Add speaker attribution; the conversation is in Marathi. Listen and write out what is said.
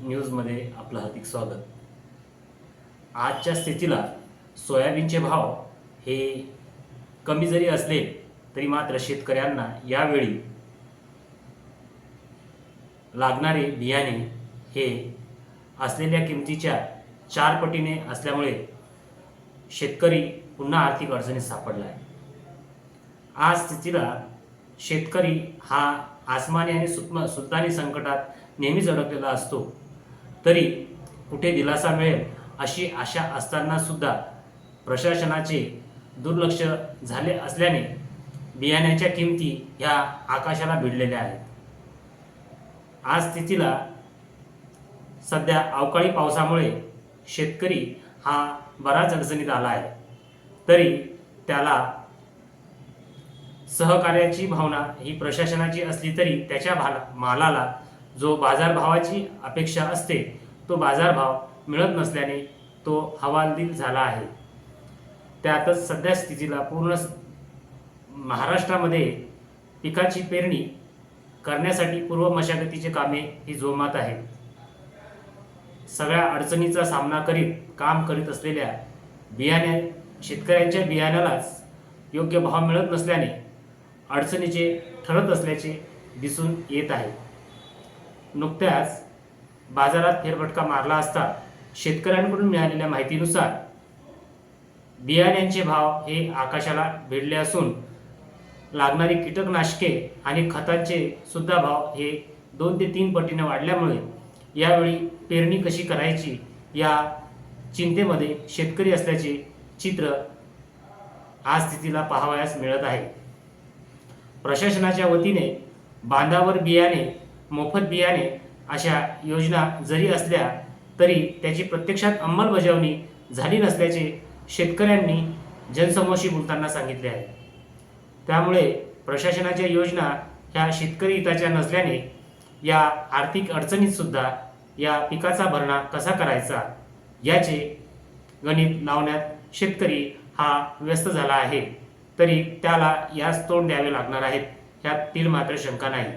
Speaker 1: न्यूजमध्ये आपलं हार्दिक स्वागत। आजच्या स्थितीला सोयाबीनचे भाव हे कमी जरी असले तरी मात्र शेतकऱ्यांना यावेळी लागणारे बियाणे हे असलेल्या किमतीच्या 4 पटीने असल्यामुळे शेतकरी पुन्हा आर्थिक अडचणीत सापडला आहे। आज स्थितीला शेतकरी हा आसमानी आणि सुलतानी संकटात नेहमीच अडकलेला असतो, तरी कुठे दिलासा मिळेल अशी आशा असताना सुद्धा प्रशासनाचे दुर्लक्ष झाले असल्याने बियाण्याच्या किमती ह्या आकाशाला भिडलेल्या आहेत। आज स्थितीला सध्या अवकाळी पावसामुळे शेतकरी हा बराच अडचणीत आला आहे, तरी त्याला सहकार्याची भावना ही प्रशासनाची असली तरी त्याच्या मालाला जो बाजारभावाची अपेक्षा असते तो बाजारभाव मिळत नसल्याने तो हवालदिल झाला आहे। त्यातच सध्या स्थितीला पूर्ण महाराष्ट्रामध्ये पिकाची पेरणी करण्यासाठी पूर्व मशागतीचे कामे ही जोमात आहेत। सगळ्या अडचणीचा सामना करीत काम करीत असलेल्या शेतकऱ्यांच्या बियाण्यालाच योग्य भाव मिळत नसल्याने अडचणीचे ठरत असल्याचे दिसून येत आहे। नुकत्याच बाजारात फेरफटका मारला असता शेतकऱ्यांकडून मिळालेल्या माहितीनुसार बियाण्यांचे भाव हे आकाशाला भिडले असून लागणारी कीटकनाशके आणि खतांचे सुद्धा भाव हे 2 ते 3 पटीने वाढल्यामुळे यावेळी पेरणी कशी करायची या चिंतेमध्ये शेतकरी असल्याचे चित्र आज स्थितीला पाहावयास मिळत आहे। प्रशासनाच्या वतीने बांधावर बियाणे, मोफत बियाणे अशा योजना जरी असल्या तरी त्याची प्रत्यक्षात अंमलबजावणी झाली नसल्याचे शेतकऱ्यांनी जनसमोरशी बोलताना सांगितले आहे। त्यामुळे प्रशासनाच्या योजना ह्या शेतकरी हिताच्या नसल्याने या आर्थिक अडचणीत सुद्धा या पिकाचा भरणा कसा करायचा याचे गणित लावण्यात शेतकरी हा व्यस्त झाला आहे, तरी त्याला यास तोंड द्यावे लागणार आहेत, यात तीळ मात्र शंका नाही।